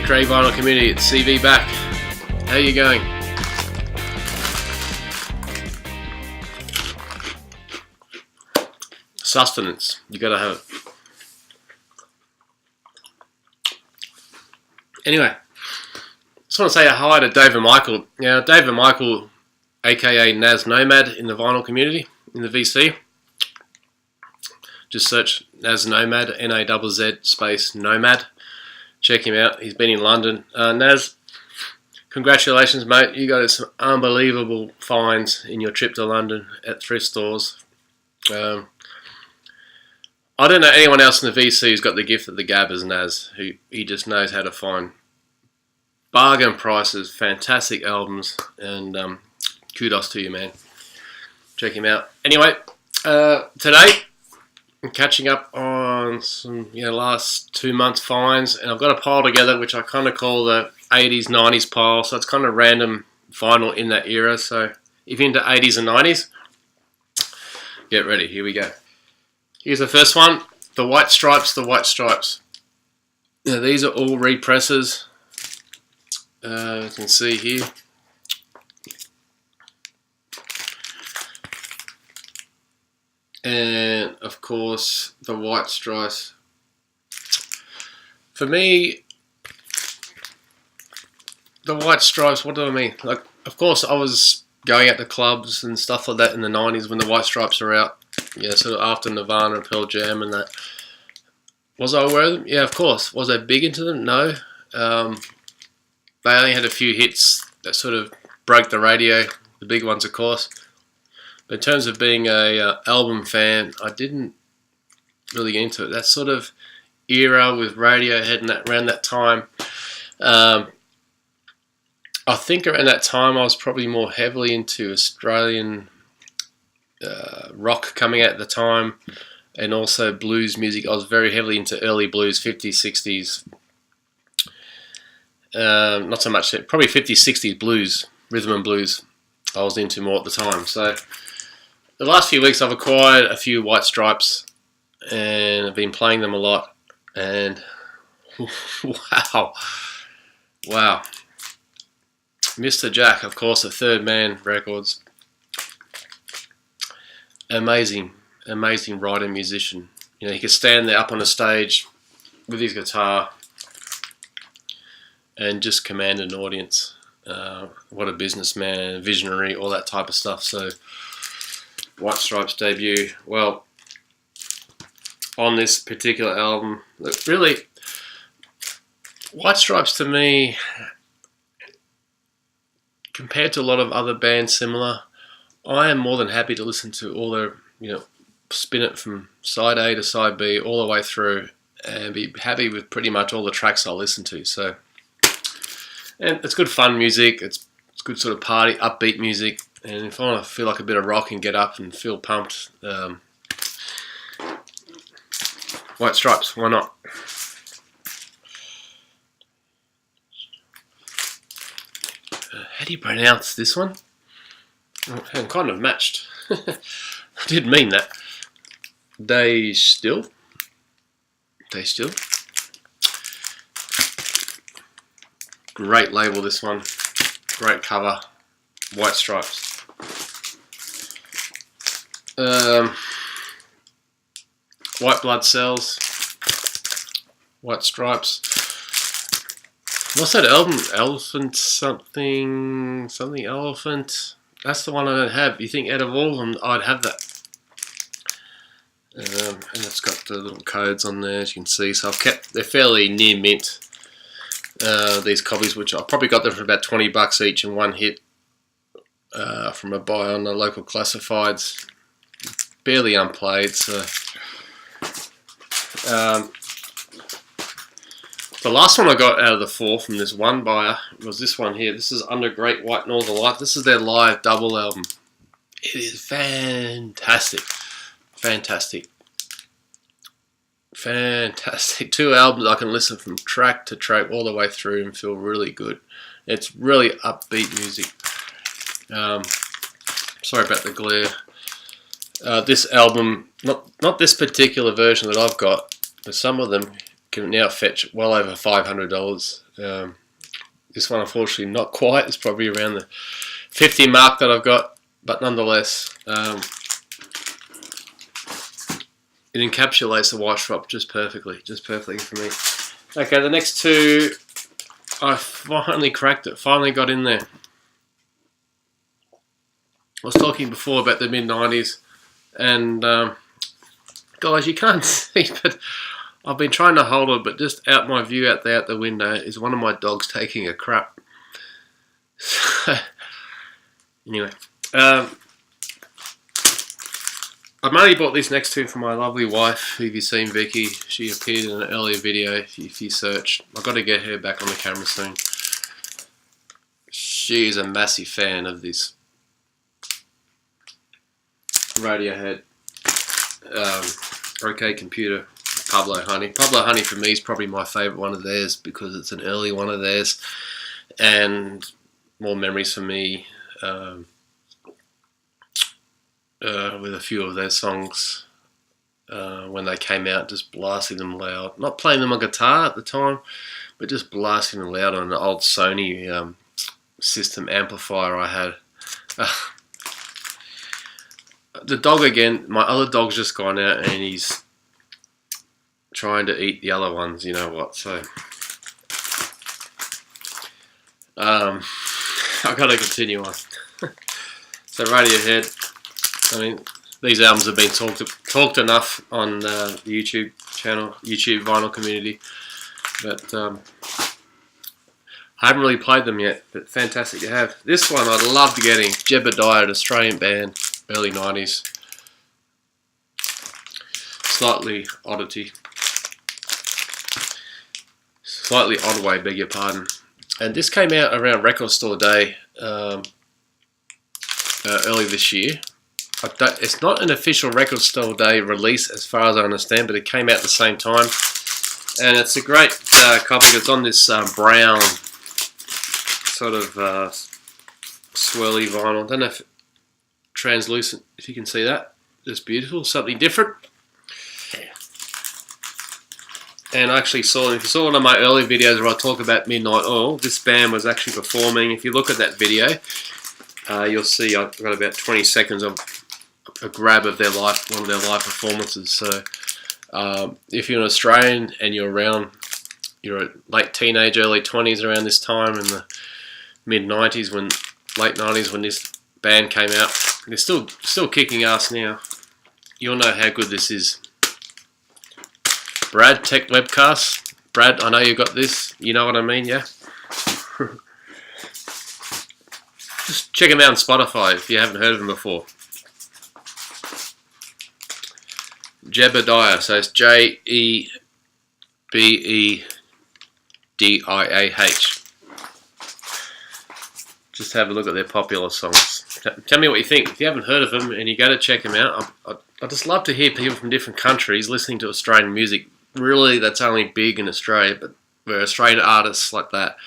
Dre Vinyl community, it's CV back. How you going? Sustenance, you gotta have it. Anyway, just want to say hi to Dave and Michael. Now, Dave and Michael, aka Naz Nomad in the vinyl community, in the VC. Just search Naz Nomad, Nazz space Nomad. Check him out. He's been in London. Naz, congratulations, mate. You got some unbelievable finds in your trip to London at thrift stores. I don't know anyone else in the VC who's got the gift of the gab as Naz, who he just knows how to find bargain prices, fantastic albums, and kudos to you, man. Check him out. Anyway, today I'm catching up on some last 2 months finds, and I've got a pile together which I kind of call the 80s 90s pile. So it's kind of random vinyl in that era. So if you're into 80s and 90s, get ready. Here we go. Here's the first one, the White Stripes, the White Stripes. Now these are all represses. You can see here. And of course the White Stripes. For me, the White Stripes, what do I mean? Like, of course I was going out to clubs and stuff like that in the 90s when the White Stripes were out. Yeah, sort of after Nirvana and Pearl Jam and that. Was I aware of them? Yeah, of course. Was I big into them? No. They only had a few hits that sort of broke the radio. The big ones, of course. But in terms of being a album fan, I didn't really get into it. That sort of era with Radiohead and that around that time. I think around that time I was probably more heavily into Australian rock coming out at the time, and also blues music. I was very heavily into early blues, 50s, 60s. Not so much, probably 50s, 60s blues, rhythm and blues I was into more at the time. So the last few weeks I've acquired a few White Stripes and I've been playing them a lot, and wow. Mr. Jack, of course, the Third Man Records. Amazing writer, musician. He could stand there up on the stage with his guitar and just command an audience. What a businessman, visionary, all that type of stuff. So, White Stripes debut. Well, on this particular album, look, really, White Stripes to me, compared to a lot of other bands similar, I am more than happy to listen to all their, spin it from side A to side B all the way through and be happy with pretty much all the tracks I listen to. So, and it's good fun music. It's good sort of party, upbeat music. And if I want to feel like a bit of rock and get up and feel pumped, White Stripes, why not? How do you pronounce this one? I'm kind of matched. I didn't mean that. They still. Great label, this one. Great cover. White Stripes. White Blood Cells. White Stripes. What's that album? Elephant something Elephant. That's the one I don't have. You think out of all of them, I'd have that. And it's got the little codes on there, as you can see. So they're fairly near mint. These copies, which I probably got them for about $20 each in one hit from a buy on the local classifieds. Barely unplayed, so. The last one I got out of the four from this one buyer was this one here. This is Under Great White Northern Light. This is their live double album. It is fantastic. Fantastic. 2 albums I can listen from track to track all the way through and feel really good. It's really upbeat music. Sorry about the glare. This album, not this particular version that I've got, but some of them can now fetch well over $500. This one, unfortunately, not quite. It's probably around the 50 mark that I've got, but nonetheless, it encapsulates the white strop just perfectly for me. Okay, the next two, I finally cracked it, finally got in there. I was talking before about the mid-90s, and guys, you can't see, but I've been trying to hold it, but just out my view out there out the window is one of my dogs taking a crap. Anyway, I've only bought this next two for my lovely wife, who you've seen, Vicky. She appeared in an earlier video if you search. I've got to get her back on the camera soon. She is a massive fan of this Radiohead OK Computer Pablo Honey. Pablo Honey for me is probably my favourite one of theirs because it's an early one of theirs, and more memories for me with a few of their songs when they came out, just blasting them loud. Not playing them on guitar at the time, but just blasting them loud on an old Sony system amplifier I had. The dog again, my other dog's just gone out and he's trying to eat the other ones, you know what, so I've got to continue on. So Radiohead, I mean, these albums have been talked enough on the YouTube channel, YouTube vinyl community, but I haven't really played them yet, but fantastic to have. This one I'd love to get in, Jebediah, an Australian band, early 90s. Slightly odd way, beg your pardon. And this came out around Record Store Day early this year. It's not an official Record Store Day release as far as I understand, but it came out at the same time. And it's a great copy. It's on this brown sort of swirly vinyl. I don't know if translucent, if you can see that. It's beautiful, something different. And I actually saw, if you saw one of my early videos where I talk about Midnight Oil, this band was actually performing. If you look at that video, you'll see I've got about 20 seconds of a grab of their one of their live performances. So if you're an Australian and you're a late teenage, early 20s around this time in the mid 90s, late 90s when this band came out, they're still kicking ass now. You'll know how good this is. Brad, Tech Webcast. Brad, I know you got this. You know what I mean, yeah? Just check him out on Spotify if you haven't heard of him before. Jebediah, so it's Jebediah. Just have a look at their popular songs. Tell me what you think. If you haven't heard of them and you go to check them out, I just love to hear people from different countries listening to Australian music. Really, that's only big in Australia, but where Australian artists like that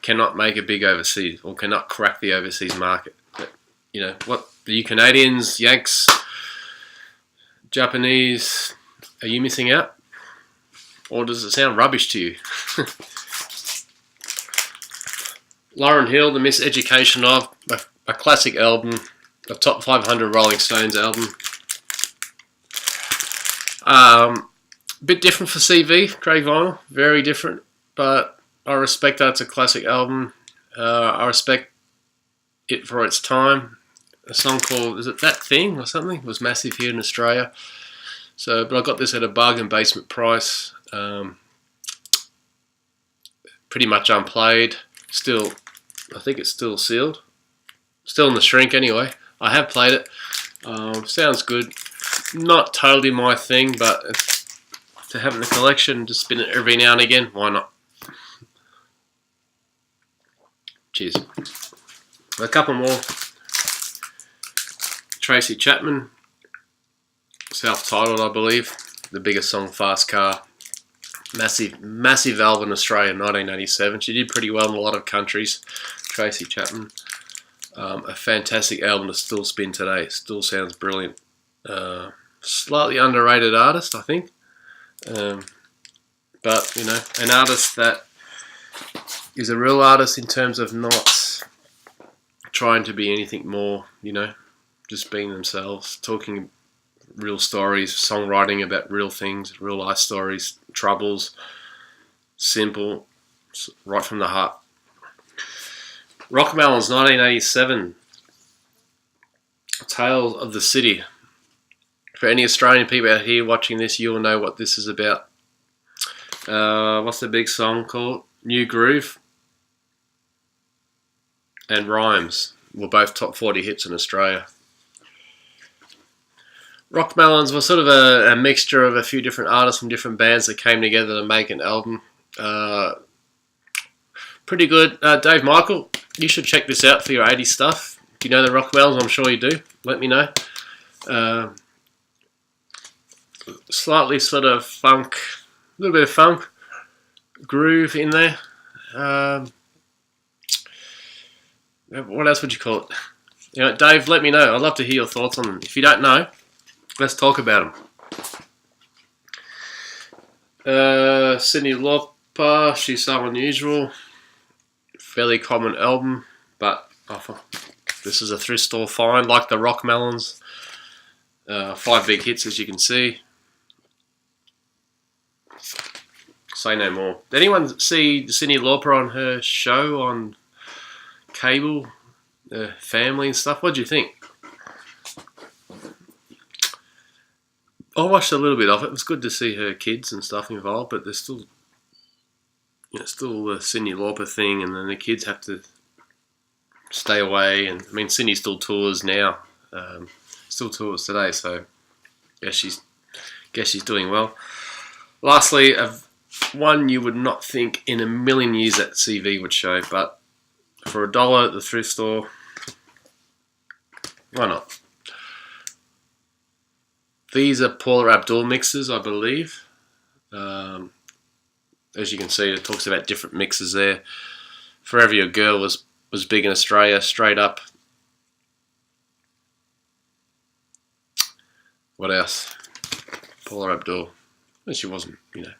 cannot make it big overseas or cannot crack the overseas market. But, you know, what, are you Canadians, Yanks, Japanese, are you missing out? Or does it sound rubbish to you? Lauryn Hill, The Miseducation of, a classic album, a top 500 Rolling Stones album. Bit different for CV, Craig Vinyl, very different, but I respect that it's a classic album. I respect it for its time. A song called, is it That Thing or something? It was massive here in Australia. So, but I got this at a bargain basement price. Pretty much unplayed. Still, I think it's still sealed. Still in the shrink anyway. I have played it. Sounds good. Not totally my thing, but to have it in the collection, just spin it every now and again, why not? Cheers. A couple more. Tracy Chapman, self-titled, I believe. The biggest song, Fast Car. Massive album in Australia in 1987. She did pretty well in a lot of countries. Tracy Chapman. A fantastic album to still spin today. Still sounds brilliant. Slightly underrated artist, I think. But, you know, an artist that is a real artist in terms of not trying to be anything more, you know, just being themselves, talking real stories, songwriting about real things, real life stories, troubles, simple, right from the heart. Rockmelons, 1987, Tale of the City. For any Australian people out here watching this, you'll know what this is about. What's the big song called? New Groove and Rhymes were both top 40 hits in Australia. Rockmelons was sort of a mixture of a few different artists from different bands that came together to make an album. Pretty good. Dave Michael, you should check this out for your 80s stuff. If you know the Rockmelons, I'm sure you do. Let me know. Slightly sort of funk, a little bit of funk, groove in there. What else would you call it? You know, Dave, let me know. I'd love to hear your thoughts on them. If you don't know, let's talk about them. Cyndi Lauper, She's So Unusual. Fairly common album, but this is a thrift store find, like the Rockmelons. 5 big hits, as you can see. Say no more. Did anyone see Cyndi Lauper on her show on cable, family and stuff? What do you think? I watched a little bit of it. It was good to see her kids and stuff involved, but there's still, you know, still the Cyndi Lauper thing, and then the kids have to stay away. And I mean, Cyndi still tours now, still tours today. So, guess she's doing well. Lastly, one you would not think in a million years that CV would show, but for $1 at the thrift store, why not? These are Paula Abdul mixes, I believe. As you can see, it talks about different mixes there. Forever Your Girl was big in Australia, straight up. What else? Paula Abdul. Well, she wasn't, you know,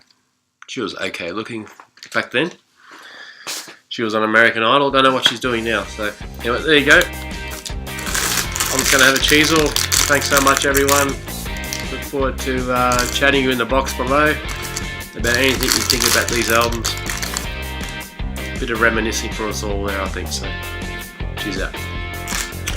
she was okay looking back then. She was on American Idol. Don't know what she's doing now. So, anyway, there you go. I'm just going to have a cheesel. Thanks so much, everyone. Look forward to chatting you in the box below about anything you think about these albums. Bit of reminiscing for us all there, I think so. Cheers out.